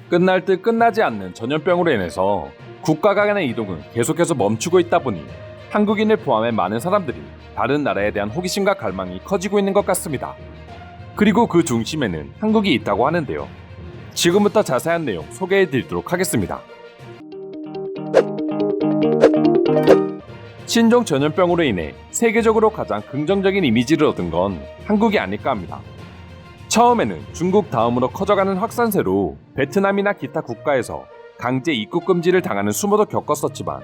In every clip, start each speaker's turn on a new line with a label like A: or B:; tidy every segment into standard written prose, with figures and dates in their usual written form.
A: 끝날 듯 끝나지 않는 전염병으로 인해서 국가 간의 이동은 계속해서 멈추고 있다 보니 한국인을 포함해 많은 사람들이 다른 나라에 대한 호기심과 갈망이 커지고 있는 것 같습니다. 그리고 그 중심에는 한국이 있다고 하는데요. 지금부터 자세한 내용 소개해 드리도록 하겠습니다. 신종 전염병으로 인해 세계적으로 가장 긍정적인 이미지를 얻은 건 한국이 아닐까 합니다. 처음에는 중국 다음으로 커져가는 확산세로 베트남이나 기타 국가에서 강제 입국 금지를 당하는 수모도 겪었었지만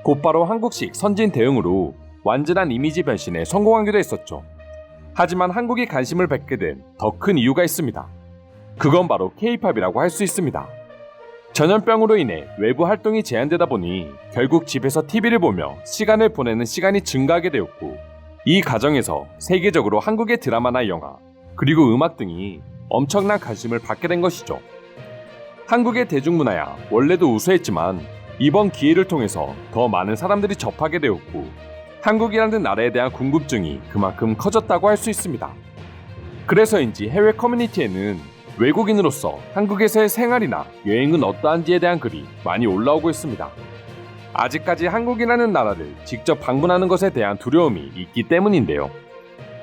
A: 곧바로 한국식 선진 대응으로 완전한 이미지 변신에 성공하기도 했었죠. 하지만 한국이 관심을 받게 된 더 큰 이유가 있습니다. 그건 바로 K-팝이라고 할 수 있습니다. 전염병으로 인해 외부 활동이 제한되다 보니 결국 집에서 TV를 보며 시간을 보내는 시간이 증가하게 되었고, 이 과정에서 세계적으로 한국의 드라마나 영화, 그리고 음악 등이 엄청난 관심을 받게 된 것이죠. 한국의 대중문화야 원래도 우수했지만 이번 기회를 통해서 더 많은 사람들이 접하게 되었고, 한국이라는 나라에 대한 궁금증이 그만큼 커졌다고 할 수 있습니다. 그래서인지 해외 커뮤니티에는 외국인으로서 한국에서의 생활이나 여행은 어떠한지에 대한 글이 많이 올라오고 있습니다. 아직까지 한국이라는 나라를 직접 방문하는 것에 대한 두려움이 있기 때문인데요.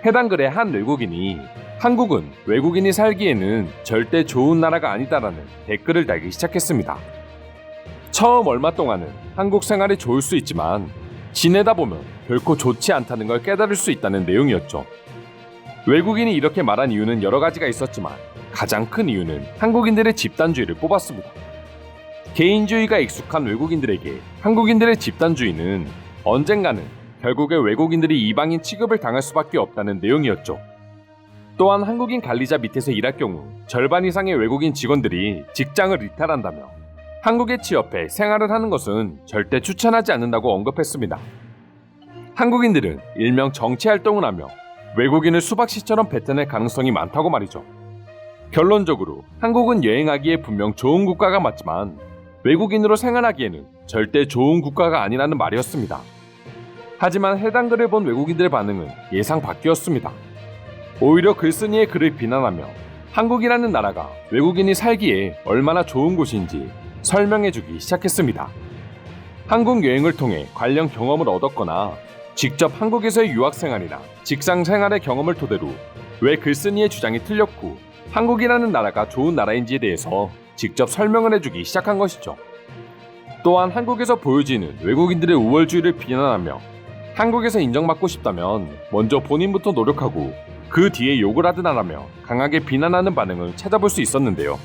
A: 해당 글의 한 외국인이 한국은 외국인이 살기에는 절대 좋은 나라가 아니다라는 댓글을 달기 시작했습니다. 처음 얼마 동안은 한국 생활이 좋을 수 있지만 지내다 보면 결코 좋지 않다는 걸 깨달을 수 있다는 내용이었죠. 외국인이 이렇게 말한 이유는 여러 가지가 있었지만 가장 큰 이유는 한국인들의 집단주의를 뽑았습니다. 개인주의가 익숙한 외국인들에게 한국인들의 집단주의는 언젠가는 결국에 외국인들이 이방인 취급을 당할 수밖에 없다는 내용이었죠. 또한 한국인 관리자 밑에서 일할 경우 절반 이상의 외국인 직원들이 직장을 이탈한다며 한국에 취업해 생활을 하는 것은 절대 추천하지 않는다고 언급했습니다. 한국인들은 일명 정치활동을 하며 외국인을 수박씨처럼 뱉어낼 가능성이 많다고 말이죠. 결론적으로 한국은 여행하기에 분명 좋은 국가가 맞지만 외국인으로 생활하기에는 절대 좋은 국가가 아니라는 말이었습니다. 하지만 해당 글을 본 외국인들의 반응은 예상 밖이었습니다. 오히려 글쓴이의 글을 비난하며 한국이라는 나라가 외국인이 살기에 얼마나 좋은 곳인지 설명해주기 시작했습니다. 한국 여행을 통해 관련 경험을 얻었거나 직접 한국에서의 유학생활이나 직장생활의 경험을 토대로 왜 글쓴이의 주장이 틀렸고 한국이라는 나라가 좋은 나라인지에 대해서 직접 설명을 해주기 시작한 것이죠. 또한 한국에서 보여지는 외국인들의 우월주의를 비난하며 한국에서 인정받고 싶다면 먼저 본인부터 노력하고 그 뒤에 욕을 하든 안 하며 강하게 비난하는 반응을 찾아볼 수 있었는데요.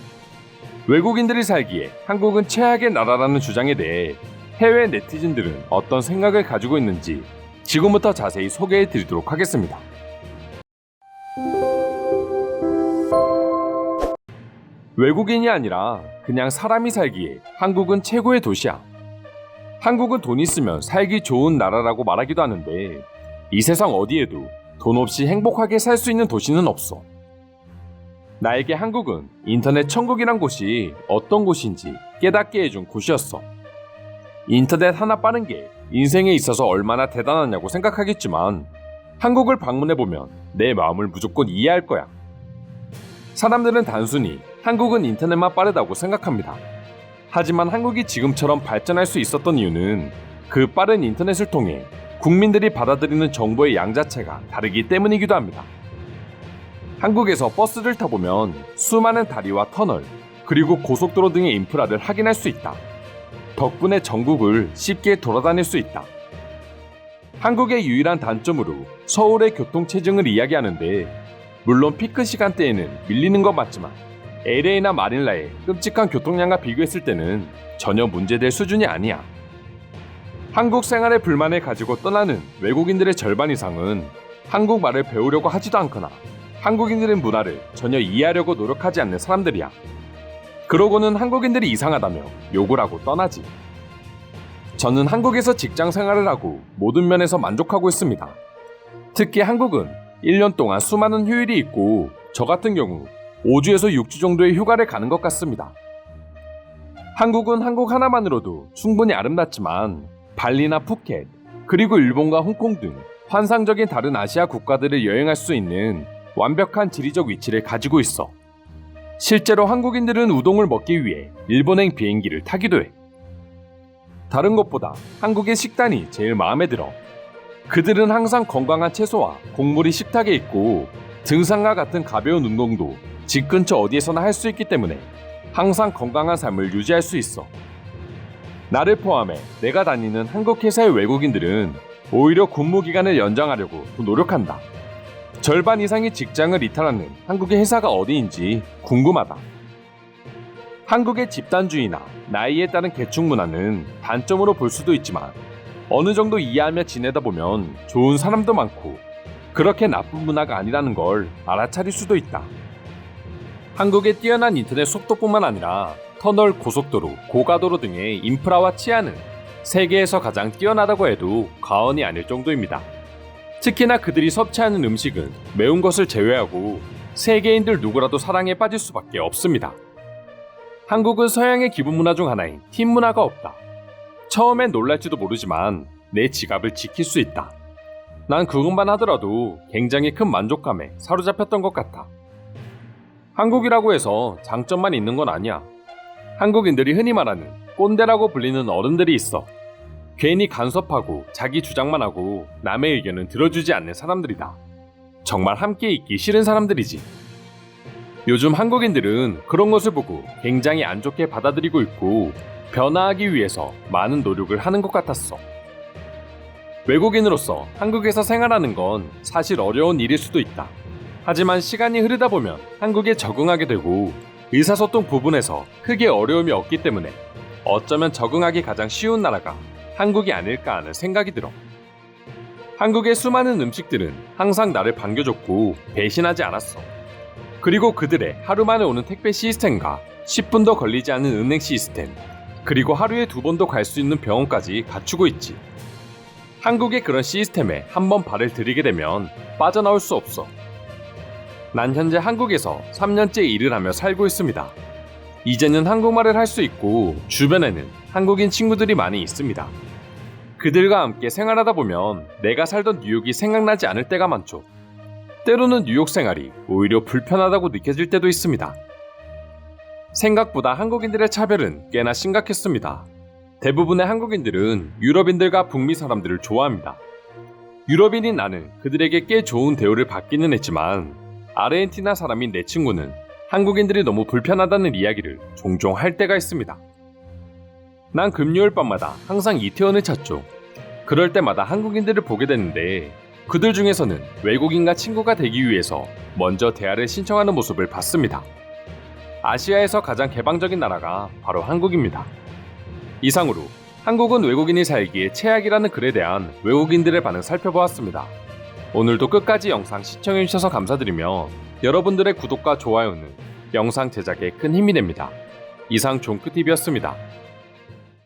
A: 외국인들이 살기에 한국은 최악의 나라라는 주장에 대해 해외 네티즌들은 어떤 생각을 가지고 있는지 지금부터 자세히 소개해 드리도록 하겠습니다. 외국인이 아니라 그냥 사람이 살기에 한국은 최고의 도시야. 한국은 돈 있으면 살기 좋은 나라라고 말하기도 하는데 이 세상 어디에도 돈 없이 행복하게 살 수 있는 도시는 없어. 나에게 한국은 인터넷 천국이란 곳이 어떤 곳인지 깨닫게 해준 곳이었어. 인터넷 하나 빠른 게 인생에 있어서 얼마나 대단하냐고 생각하겠지만 한국을 방문해보면 내 마음을 무조건 이해할 거야. 사람들은 단순히 한국은 인터넷만 빠르다고 생각합니다. 하지만 한국이 지금처럼 발전할 수 있었던 이유는 그 빠른 인터넷을 통해 국민들이 받아들이는 정보의 양 자체가 다르기 때문이기도 합니다. 한국에서 버스를 타보면 수많은 다리와 터널, 그리고 고속도로 등의 인프라를 확인할 수 있다. 덕분에 전국을 쉽게 돌아다닐 수 있다. 한국의 유일한 단점으로 서울의 교통체증을 이야기하는데, 물론 피크 시간대에는 밀리는 건 맞지만 LA나 마닐라의 끔찍한 교통량과 비교했을 때는 전혀 문제될 수준이 아니야. 한국 생활에 불만을 가지고 떠나는 외국인들의 절반 이상은 한국말을 배우려고 하지도 않거나 한국인들의 문화를 전혀 이해하려고 노력하지 않는 사람들이야. 그러고는 한국인들이 이상하다며 욕을 하고 떠나지. 저는 한국에서 직장 생활을 하고 모든 면에서 만족하고 있습니다. 특히 한국은 1년 동안 수많은 휴일이 있고 저 같은 경우 5주에서 6주 정도의 휴가를 가는 것 같습니다. 한국은 한국 하나만으로도 충분히 아름답지만 발리나 푸켓, 그리고 일본과 홍콩 등 환상적인 다른 아시아 국가들을 여행할 수 있는 완벽한 지리적 위치를 가지고 있어. 실제로 한국인들은 우동을 먹기 위해 일본행 비행기를 타기도 해. 다른 것보다 한국의 식단이 제일 마음에 들어. 그들은 항상 건강한 채소와 곡물이 식탁에 있고 등산과 같은 가벼운 운동도 집 근처 어디에서나 할 수 있기 때문에 항상 건강한 삶을 유지할 수 있어. 나를 포함해 내가 다니는 한국 회사의 외국인들은 오히려 근무 기간을 연장하려고 더 노력한다. 절반 이상이 직장을 이탈하는 한국의 회사가 어디인지 궁금하다. 한국의 집단주의나 나이에 따른 계층 문화는 단점으로 볼 수도 있지만 어느 정도 이해하며 지내다 보면 좋은 사람도 많고 그렇게 나쁜 문화가 아니라는 걸 알아차릴 수도 있다. 한국의 뛰어난 인터넷 속도뿐만 아니라 터널, 고속도로, 고가도로 등의 인프라와 치안은 세계에서 가장 뛰어나다고 해도 과언이 아닐 정도입니다. 특히나 그들이 섭취하는 음식은 매운 것을 제외하고 세계인들 누구라도 사랑에 빠질 수밖에 없습니다. 한국은 서양의 기본 문화 중 하나인 팀 문화가 없다. 처음엔 놀랄지도 모르지만 내 지갑을 지킬 수 있다. 난 그것만 하더라도 굉장히 큰 만족감에 사로잡혔던 것 같아. 한국이라고 해서 장점만 있는 건 아니야. 한국인들이 흔히 말하는 꼰대라고 불리는 어른들이 있어. 괜히 간섭하고 자기 주장만 하고 남의 의견은 들어주지 않는 사람들이다. 정말 함께 있기 싫은 사람들이지. 요즘 한국인들은 그런 것을 보고 굉장히 안 좋게 받아들이고 있고 변화하기 위해서 많은 노력을 하는 것 같았어. 외국인으로서 한국에서 생활하는 건 사실 어려운 일일 수도 있다. 하지만 시간이 흐르다 보면 한국에 적응하게 되고 의사소통 부분에서 크게 어려움이 없기 때문에 어쩌면 적응하기 가장 쉬운 나라가 한국이 아닐까 하는 생각이 들어. 한국의 수많은 음식들은 항상 나를 반겨줬고 배신하지 않았어. 그리고 그들의 하루 만에 오는 택배 시스템과 10분도 걸리지 않는 은행 시스템, 그리고 하루에 2번도 갈 수 있는 병원까지 갖추고 있지. 한국의 그런 시스템에 한번 발을 들이게 되면 빠져나올 수 없어. 난 현재 한국에서 3년째 일을 하며 살고 있습니다. 이제는 한국말을 할 수 있고 주변에는 한국인 친구들이 많이 있습니다. 그들과 함께 생활하다 보면 내가 살던 뉴욕이 생각나지 않을 때가 많죠. 때로는 뉴욕 생활이 오히려 불편하다고 느껴질 때도 있습니다. 생각보다 한국인들의 차별은 꽤나 심각했습니다. 대부분의 한국인들은 유럽인들과 북미 사람들을 좋아합니다. 유럽인인 나는 그들에게 꽤 좋은 대우를 받기는 했지만 아르헨티나 사람인 내 친구는 한국인들이 너무 불편하다는 이야기를 종종 할 때가 있습니다. 난 금요일 밤마다 항상 이태원을 찾죠. 그럴 때마다 한국인들을 보게 되는데 그들 중에서는 외국인과 친구가 되기 위해서 먼저 대화를 신청하는 모습을 봤습니다. 아시아에서 가장 개방적인 나라가 바로 한국입니다. 이상으로 한국은 외국인이 살기에 최악이라는 글에 대한 외국인들의 반응 살펴보았습니다. 오늘도 끝까지 영상 시청해주셔서 감사드리며 여러분들의 구독과 좋아요는 영상 제작에 큰 힘이 됩니다. 이상 종크TV였습니다.